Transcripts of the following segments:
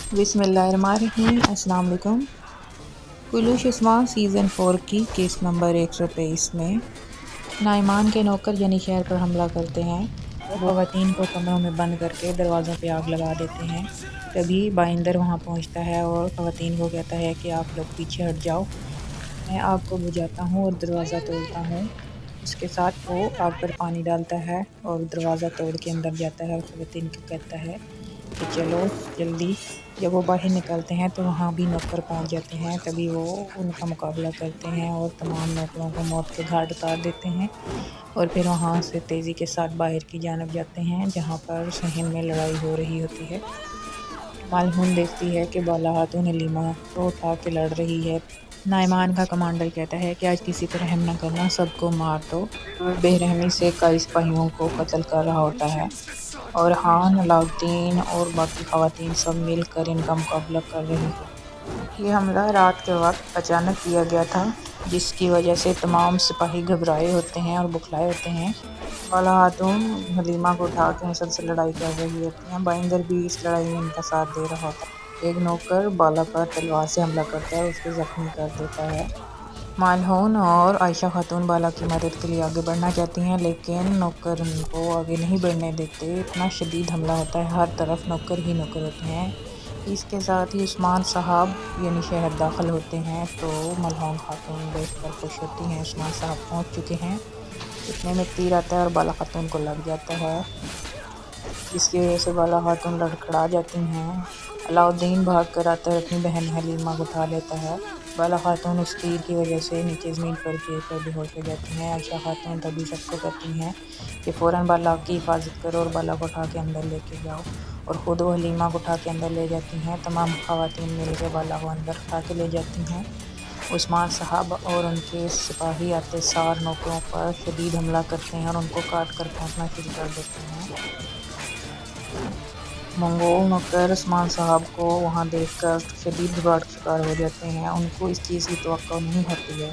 بسم اللہ الرحمن الرحیم۔ السلام علیکم۔ کلو شسمہ سیزن 4 کی کیس نمبر 123 میں نائمان کے نوکر جنی شہر پر حملہ کرتے ہیں۔ وہ خواتین کو کمروں میں بند کر کے دروازوں پہ آگ لگا دیتے ہیں۔ تبھی بائندر وہاں پہنچتا ہے اور خواتین کو کہتا ہے کہ آپ لوگ پیچھے ہٹ جاؤ، میں آگ کو بجھاتا ہوں اور دروازہ توڑتا ہوں۔ اس کے ساتھ وہ آگ پر پانی ڈالتا ہے اور دروازہ توڑ کے اندر جاتا ہے اور خواتین کو کہتا ہے کہ چلو جلدی۔ جب وہ باہر نکلتے ہیں تو وہاں بھی نوکر پہنچ جاتے ہیں۔ تبھی وہ ان کا مقابلہ کرتے ہیں اور تمام نوکروں کو موت کے گھاٹ اتار دیتے ہیں اور پھر وہاں سے تیزی کے ساتھ باہر کی جانب جاتے ہیں جہاں پر صحن میں لڑائی ہو رہی ہوتی ہے۔ ملہون دیکھتی ہے کہ بالا خاتون حلیمہ کو اٹھا کے لڑ رہی ہے۔ نائمان کا کمانڈر کہتا ہے کہ آج کسی پر رحم نہ کرنا، سب کو مار دو۔ بے رحمی سے کئی سپاہیوں کو قتل کر رہا ہوتا ہے اور خان علاؤالدین اور باقی خواتین سب مل کر ان کا مقابلہ کر رہی ہوتی۔ یہ حملہ رات کے وقت اچانک کیا گیا تھا جس کی وجہ سے تمام سپاہی گھبرائے ہوتے ہیں اور بکھلائے ہوتے ہیں۔ بالا خاتون حلیمہ کو اٹھا کے مسلسل لڑائی کر رہی ہوتی ہیں۔ بائندر بھی اس لڑائی میں ان کا ساتھ دے رہا ہوتا ہے۔ ایک نوکر بالا پر تلوار سے حملہ کرتا ہے اور اسے زخمی کر دیتا ہے۔ ملہون اور عائشہ خاتون بالا کی مدد کے لیے آگے بڑھنا چاہتی ہیں لیکن نوکر ان کو آگے نہیں بڑھنے دیتے۔ اتنا شدید حملہ ہوتا ہے، ہر طرف نوکر ہی نوکر ہوتے ہیں۔ اس کے ساتھ ہی عثمان صاحب یعنی شہر داخل ہوتے ہیں تو ملہون خاتون دیکھ کر خوش ہوتی ہیں، عثمان صاحب پہنچ چکے ہیں۔ اتنے میں تیر آتا ہے اور بالا خاتون کو لگ جاتا ہے جس کی وجہ سے بالا خاتون لڑکھڑا جاتی ہیں۔ علاؤالدین بھاگ کر آتا ہے اور اپنی بہن حلیمہ کو اٹھا لیتا ہے۔ بالا خاتون اس تیر کی وجہ سے نیچے زمین پر گر کر بے ہوش ہو جاتی ہیں۔ عائشہ خاتون تبھی سب کو کہتی ہیں کہ فوراً بالا کی حفاظت کرو اور بالا کو اٹھا کے اندر لے کے جاؤ، اور خود وہ حلیمہ کو اٹھا کے اندر لے جاتی ہیں۔ تمام خواتین مل کے بالا کو اندر اٹھا کے لے جاتی ہیں۔ عثمان صاحب اور ان کے سپاہی آتے سار نوکروں پر شدید حملہ کرتے ہیں اور ان کو کاٹ کر پھینکنا شروع کر دیتے ہیں۔ منگول نوکر عثمان صاحب کو وہاں دیکھ کر شدید گھبراہٹ کا شکار ہو جاتے ہیں۔ ان کو اس چیز کی توقع نہیں ہوتی ہے،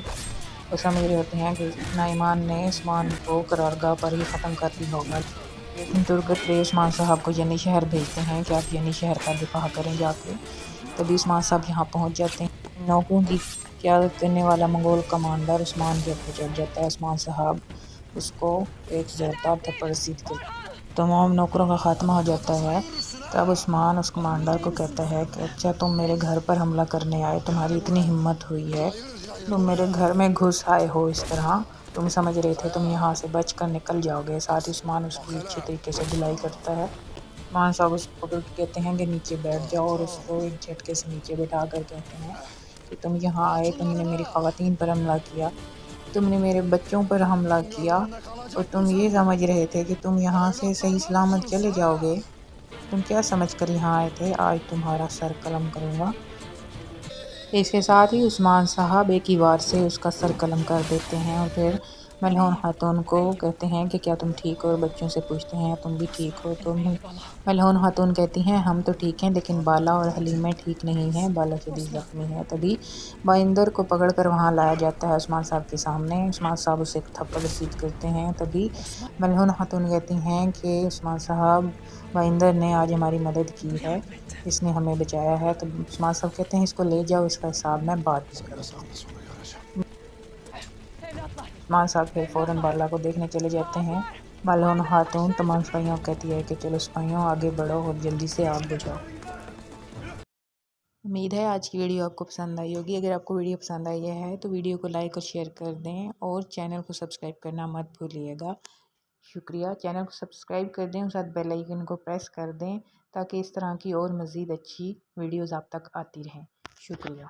وہ سمجھ رہے ہوتے ہیں کہ نائمان نے عثمان کو قرارگاہ پر ہی ختم کر دیا ہوگا، لیکن ترغت رے عثمان صاحب کو جنی شہر بھیجتے ہیں کہ آپ جنی شہر کا دفاع کریں جا کے۔ تبھی عثمان صاحب یہاں پہنچ جاتے ہیں۔ نوکروں کی قیادت کرنے والا منگول کمانڈر عثمان کے اوپر چڑھ جاتا ہے۔ عثمان صاحب اس کو ایک زوردار تھپڑ رسید کے تمام نوکروں کا خاتمہ ہو جاتا ہے۔ تب عثمان اس کمانڈر کو کہتا ہے کہ اچھا تم میرے گھر پر حملہ کرنے آئے، تمہاری اتنی ہمت ہوئی ہے، تم میرے گھر میں گھس آئے ہو اس طرح، تم سمجھ رہے تھے تم یہاں سے بچ کر نکل جاؤ گے۔ ساتھ ہی عثمان اس کی اچھے طریقے سے دھلائی کرتا ہے۔ عثمان صاحب اس کو پکڑ کے کہتے ہیں کہ نیچے بیٹھ جاؤ اور اس کو ایک جھٹکے سے نیچے بٹھا کر کہتے ہیں کہ تم یہاں آئے، تم نے میری خواتین پر حملہ کیا، تم نے میرے بچوں پر حملہ کیا اور تم یہ سمجھ رہے تھے کہ تم یہاں سے صحیح سلامت چلے جاؤ گے، تم کیا سمجھ کر یہاں آئے تھے، آج تمہارا سر قلم کروں گا۔ اس کے ساتھ ہی عثمان صاحب ایک ہی وار سے اس کا سر قلم کر دیتے ہیں اور پھر ملہون خاتون کو کہتے ہیں کہ کیا تم ٹھیک ہو، اور بچوں سے پوچھتے ہیں تم بھی ٹھیک ہو تو ملہون خاتون کہتی ہیں ہم تو ٹھیک ہیں لیکن بالا اور حلیمہ ٹھیک نہیں ہیں، بالا شدید زخمی ہے۔ تبھی بائندر کو پکڑ کر وہاں لایا جاتا ہے عثمان صاحب کے سامنے۔ عثمان صاحب اسے ایک تھپڑ رسید کرتے ہیں۔ تبھی ملہون خاتون کہتی ہیں کہ عثمان صاحب بائندر نے آج ہماری مدد کی ہے، اس نے ہمیں بچایا ہے۔ تو عثمان صاحب کہتے ہیں اس کو لے جاؤ، اس کا حساب میں بعد میں کرتا ہوں۔ عثمان صاحب پھر فوراً بالا کو دیکھنے چلے جاتے ہیں۔ ملہون خاتون تمام سپاہیوں کو کہتی ہے کہ چلو سپاہیوں آگے بڑھو اور جلدی سے آگ بجھاؤ۔ امید ہے آج کی ویڈیو آپ کو پسند آئی ہوگی۔ اگر آپ کو ویڈیو پسند آئی ہے تو ویڈیو کو لائک اور شیئر کر دیں اور چینل کو سبسکرائب کرنا مت بھولیے گا۔ شکریہ۔ چینل کو سبسکرائب کر دیں اور ساتھ بیل آئیکن کو پریس کر دیں تاکہ اس طرح کی اور مزید اچھی ویڈیوز آپ تک آتی رہیں۔ شکریہ۔